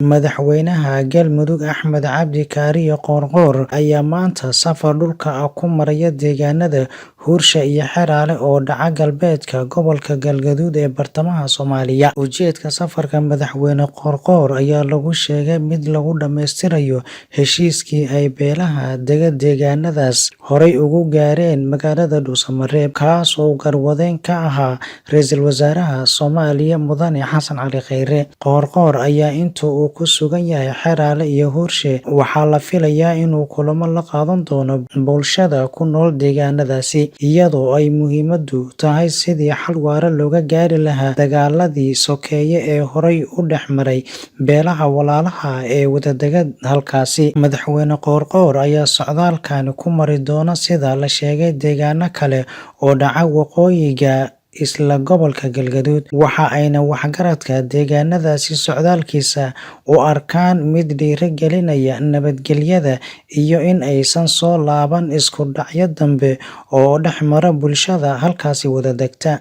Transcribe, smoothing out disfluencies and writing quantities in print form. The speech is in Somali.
Madaxweynaha Galmudug Axmed Cabdi Kaariyo Qoorqoor ayaa maanta safar dhulka ah ku maraya deegaanada Hursha iyo Xeraale oo dhaca galbeedka gobolka Galgaduud ee bartamaha Soomaaliya. Ujeedka safarka Madaxweyne Qoorqoor ayaa lagu sheegay mid lagu dhammaystirayo heshiiskii ay beelaha dega deegaanadaas horay ugu gaareen magaalada Dhuusamareeb, kaas oo garwadeen ka ahaa Ra'iisul Wasaaraha Soomaaliya Mudane Xasan Cali Kheyre. Qoorqoor ayaa inta uu ku sugan yahay Xeraale iyo Hurshe waxaa la filayaa inuu kulamo la qaadan doono bulshada ku nool deegaanadaasi, iyadoo ay muhiimadu tahay sidii xal waara looga gaari lahaa dagaaladii sokeeye ee horay u dhex maray beelaha walaalaha ah ee wadaaga halkaasi. Madaxweyne Qoorqoor ayaa socdaalkani ku mari doona sida la sheegay deegaano kale oo dhaca waqooyiga isla gobolka Galgaduud, waxa ayna waxgaradka deegaanadaasi socdaalkiisa u arkaan mid dhiirigelinaya nabadgelyada iyo in aysan soo laaban isku dhacyo dambe oo dhex mara bulshada halkaasi wada degta.